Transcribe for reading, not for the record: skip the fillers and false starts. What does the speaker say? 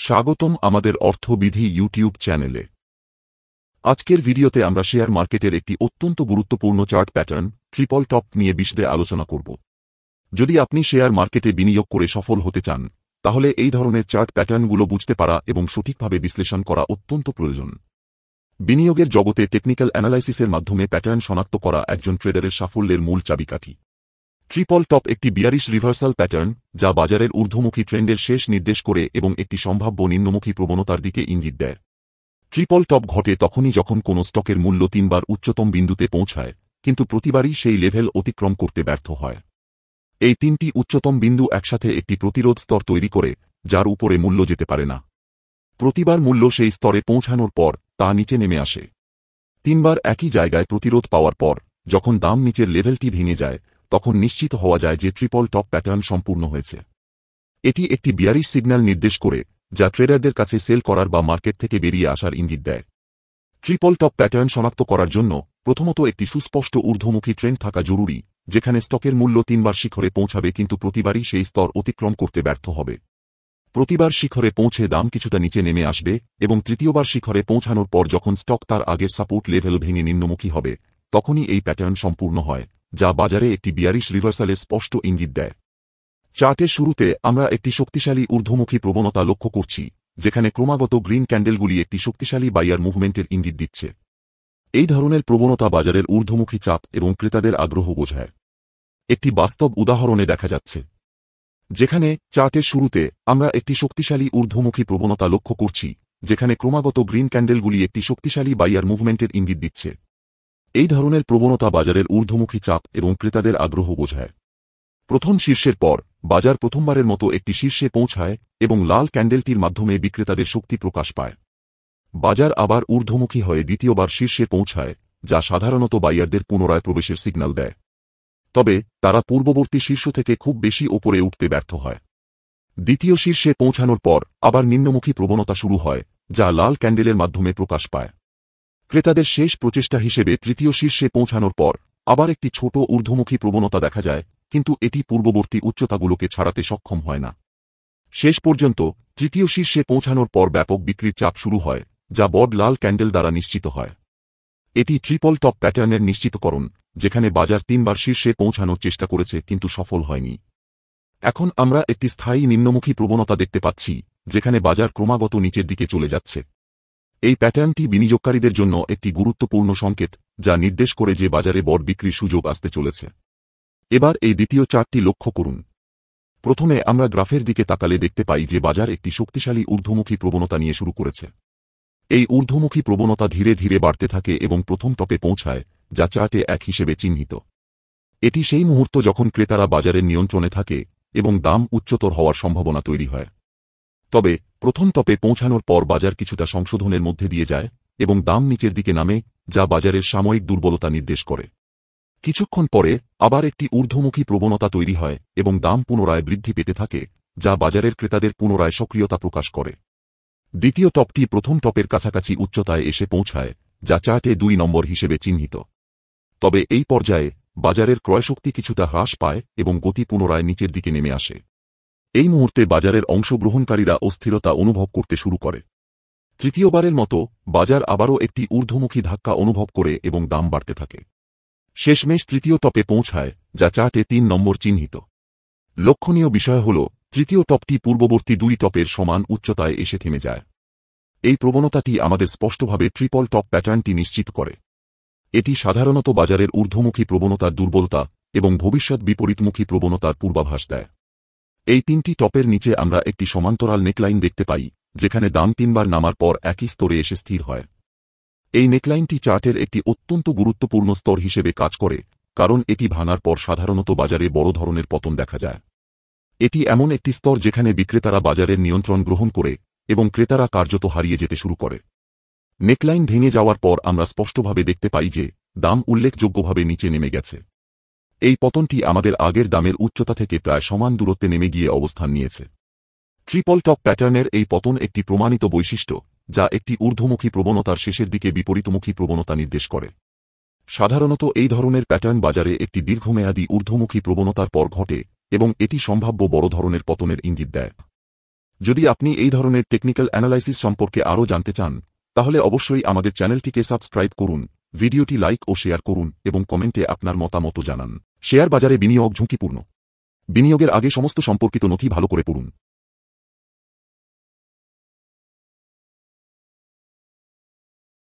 স্বাগতম আমাদের অর্থবিধি ইউটিউব চ্যানেলে। আজকের ভিডিওতে আমরা শেয়ার মার্কেটের একটি অত্যন্ত গুরুত্বপূর্ণ চার্ট প্যাটার্ন ট্রিপল টপ নিয়ে বিশদে আলোচনা করব। যদি আপনি শেয়ার মার্কেটে বিনিয়োগ করে সফল হতে চান, তাহলে এই ধরনের চার্ট প্যাটার্নগুলো বুঝতে পারা এবং সঠিকভাবে বিশ্লেষণ করা অত্যন্ত প্রয়োজন। বিনিয়োগের জগতে টেকনিক্যাল অ্যানালাইসিসের মাধ্যমে প্যাটার্ন শনাক্ত করা একজন ট্রেডারের সাফল্যের মূল চাবিকাঠি। ট্রিপল টপ একটি বিয়ারিশ রিভার্সাল প্যাটার্ন, যা বাজারের ঊর্ধ্বমুখী ট্রেন্ডের শেষ নির্দেশ করে এবং একটি সম্ভাব্য নিম্নমুখী প্রবণতার দিকে ইঙ্গিত দেয়। ট্রিপল টপ ঘটে তখনই যখন কোনো স্টকের মূল্য তিনবার উচ্চতম বিন্দুতে পৌঁছায়, কিন্তু প্রতিবারই সেই লেভেল অতিক্রম করতে ব্যর্থ হয়। এই তিনটি উচ্চতম বিন্দু একসাথে একটি প্রতিরোধ স্তর তৈরি করে, যার উপরে মূল্য যেতে পারে না। প্রতিবার মূল্য সেই স্তরে পৌঁছানোর পর তা নিচে নেমে আসে। তিনবার একই জায়গায় প্রতিরোধ পাওয়ার পর যখন দাম নিচের লেভেলটি ভেঙে যায়, তখন নিশ্চিত হওয়া যায় যে ট্রিপল টপ প্যাটার্ন সম্পূর্ণ হয়েছে। এটি একটি বিয়ারিশ সিগন্যাল নির্দেশ করে, যা ট্রেডারদের কাছে সেল করার বা মার্কেট থেকে বেরিয়ে আসার ইঙ্গিত দেয়। ট্রিপল টপ প্যাটার্ন শনাক্ত করার জন্য প্রথমত একটি সুস্পষ্ট ঊর্ধ্বমুখী ট্রেন্ড থাকা জরুরি, যেখানে স্টকের মূল্য তিনবার শিখরে পৌঁছাবে কিন্তু প্রতিবারই সেই স্তর অতিক্রম করতে ব্যর্থ হবে। প্রতিবার শিখরে পৌঁছে দাম কিছুটা নিচে নেমে আসবে এবং তৃতীয়বার শিখরে পৌঁছানোর পর যখন স্টক তার আগের সাপোর্ট লেভেল ভেঙে নিম্নমুখী হবে, তখনই এই প্যাটার্ন সম্পূর্ণ হয়, যা বাজারে একটি বিয়ারিশ রিভার্সালের স্পষ্ট ইঙ্গিত দেয়। চার্টের শুরুতে আমরা একটি শক্তিশালী ঊর্ধ্বমুখী প্রবণতা লক্ষ্য করছি, যেখানে ক্রমাগত গ্রিন ক্যান্ডেলগুলি একটি শক্তিশালী বাইয়ার মুভমেন্টের ইঙ্গিত দিচ্ছে। এই ধরনের প্রবণতা বাজারের ঊর্ধ্বমুখী চাপ এবং ক্রেতাদের আগ্রহ বোঝায়। একটি বাস্তব উদাহরণে দেখা যাচ্ছে, যেখানে চার্টের শুরুতে আমরা একটি শক্তিশালী ঊর্ধ্বমুখী প্রবণতা লক্ষ্য করছি, যেখানে ক্রমাগত গ্রিন ক্যান্ডেলগুলি একটি শক্তিশালী বাইয়ার মুভমেন্টের ইঙ্গিত দিচ্ছে। এই ধরনের প্রবণতা বাজারের ঊর্ধ্বমুখী চাপ এবং ক্রেতাদের আগ্রহ বোঝায়। প্রথম শীর্ষের পর বাজার প্রথমবারের মতো একটি শীর্ষে পৌঁছায় এবং লাল ক্যান্ডেলটির মাধ্যমে বিক্রেতাদের শক্তি প্রকাশ পায়। বাজার আবার ঊর্ধ্বমুখী হয়ে দ্বিতীয়বার শীর্ষে পৌঁছায়, যা সাধারণত বাইয়ারদের পুনরায় প্রবেশের সিগন্যাল দেয়। তবে তারা পূর্ববর্তী শীর্ষ থেকে খুব বেশি ওপরে উঠতে ব্যর্থ হয়। দ্বিতীয় শীর্ষে পৌঁছানোর পর আবার নিম্নমুখী প্রবণতা শুরু হয়, যা লাল ক্যান্ডেলের মাধ্যমে প্রকাশ পায়। ক্রেতাদের শেষ প্রচেষ্টা হিসেবে তৃতীয় শীর্ষে পৌঁছানোর পর আবার একটি ছোট ঊর্ধ্বমুখী প্রবণতা দেখা যায়, কিন্তু এটি পূর্ববর্তী উচ্চতাগুলোকে ছাড়াতে সক্ষম হয় না। শেষ পর্যন্ত তৃতীয় শীর্ষে পৌঁছানোর পর ব্যাপক বিক্রির চাপ শুরু হয়, যা বড় লাল ক্যান্ডেল দ্বারা নিশ্চিত হয়। এটি ট্রিপল টপ প্যাটার্নের নিশ্চিতকরণ, যেখানে বাজার তিনবার শীর্ষে পৌঁছানোর চেষ্টা করেছে কিন্তু সফল হয়নি। এখন আমরা একটি স্থায়ী নিম্নমুখী প্রবণতা দেখতে পাচ্ছি, যেখানে বাজার ক্রমাগত নিচের দিকে চলে যাচ্ছে। এই প্যাটার্নটি বিনিয়োগকারীদের জন্য একটি গুরুত্বপূর্ণ সংকেত, যা নির্দেশ করে যে বাজারে বড় বিক্রির সুযোগ আসতে চলেছে। এবার এই দ্বিতীয় চার্টটি লক্ষ্য করুন। প্রথমে আমরা গ্রাফের দিকে তাকালে দেখতে পাই যে বাজার একটি শক্তিশালী ঊর্ধ্বমুখী প্রবণতা নিয়ে শুরু করেছে। এই ঊর্ধ্বমুখী প্রবণতা ধীরে ধীরে বাড়তে থাকে এবং প্রথম টপে পৌঁছায়, যা চার্টে এক হিসেবে চিহ্নিত। এটি সেই মুহূর্ত যখন ক্রেতারা বাজারের নিয়ন্ত্রণে থাকে এবং দাম উচ্চতর হওয়ার সম্ভাবনা তৈরি হয়। তবে প্রথম টপে পৌঁছানোর পর বাজার কিছুটা সংশোধনের মধ্যে দিয়ে যায় এবং দাম নিচের দিকে নামে, যা বাজারের সাময়িক দুর্বলতা নির্দেশ করে। কিছুক্ষণ পরে আবার একটি ঊর্ধ্বমুখী প্রবণতা তৈরি হয় এবং দাম পুনরায় বৃদ্ধি পেতে থাকে, যা বাজারের ক্রেতাদের পুনরায় সক্রিয়তা প্রকাশ করে। দ্বিতীয় টপটি প্রথম টপের কাছাকাছি উচ্চতায় এসে পৌঁছায়, যা চার্টে 2 নম্বর হিসেবে চিহ্নিত। তবে এই পর্যায়ে বাজারের ক্রয়শক্তি কিছুটা হ্রাস পায় এবং গতি পুনরায় নিচের দিকে নেমে আসে। এই মুহূর্তে বাজারের অংশগ্রহণকারীরা অস্থিরতা অনুভব করতে শুরু করে। তৃতীয়বারের মতো বাজার আবারও একটি ঊর্ধ্বমুখী ধাক্কা অনুভব করে এবং দাম বাড়তে থাকে। শেষমেশ তৃতীয় টপে পৌঁছায়, যা চার্টে 3 নম্বর চিহ্নিত। লক্ষণীয় বিষয় হল, তৃতীয় টপটি পূর্ববর্তী 2 টপের সমান উচ্চতায় এসে থেমে যায়। এই প্রবণতাটি আমাদের স্পষ্টভাবে ট্রিপল টপ প্যাটার্নটি নিশ্চিত করে। এটি সাধারণত বাজারের ঊর্ধ্বমুখী প্রবণতার দুর্বলতা এবং ভবিষ্যৎ বিপরীতমুখী প্রবণতার পূর্বাভাস দেয়। এই 3টি টপের নিচে আমরা একটি সমান্তরাল নেকলাইন দেখতে পাই, যেখানে দাম 3বার নামার পর একই স্তরে এসে স্থির হয়। এই নেকলাইনটি চার্টের একটি অত্যন্ত গুরুত্বপূর্ণ স্তর হিসেবে কাজ করে, কারণ এটি ভাঙার পর সাধারণত বাজারে বড় ধরনের পতন দেখা যায়। এটি এমন একটি স্তর যেখানে বিক্রেতারা বাজারের নিয়ন্ত্রণ গ্রহণ করে এবং ক্রেতারা কার্যত হারিয়ে যেতে শুরু করে। নেকলাইন ভেঙে যাওয়ার পর আমরা স্পষ্টভাবে দেখতে পাই যে দাম উল্লেখযোগ্যভাবে নিচে নেমে গেছে। এই পতনটি আমাদের আগের দামের উচ্চতা থেকে প্রায় সমান দূরত্বে নেমে গিয়ে অবস্থান নিয়েছে। ট্রিপল টপ প্যাটার্নের এই পতন একটি প্রমাণিত বৈশিষ্ট্য, যা একটি ঊর্ধ্বমুখী প্রবণতার শেষের দিকে বিপরীতমুখী প্রবণতা নির্দেশ করে। সাধারণত এই ধরনের প্যাটার্ন বাজারে একটি দীর্ঘমেয়াদী ঊর্ধ্বমুখী প্রবণতার পর ঘটে এবং এটি সম্ভাব্য বড় ধরনের পতনের ইঙ্গিত দেয়। যদি আপনি এই ধরনের টেকনিক্যাল অ্যানালাইসিস সম্পর্কে আরও জানতে চান, তাহলে অবশ্যই আমাদের চ্যানেলটিকে সাবস্ক্রাইব করুন, ভিডিওটি লাইক ও শেয়ার করুন এবং কমেন্টে আপনার মতামত জানান। শেয়ার বাজারে বিনিয়োগ ঝুঁকিপূর্ণ। বিনিয়োগের আগে সমস্ত সম্পর্কিত নথি ভালো করে পড়ুন।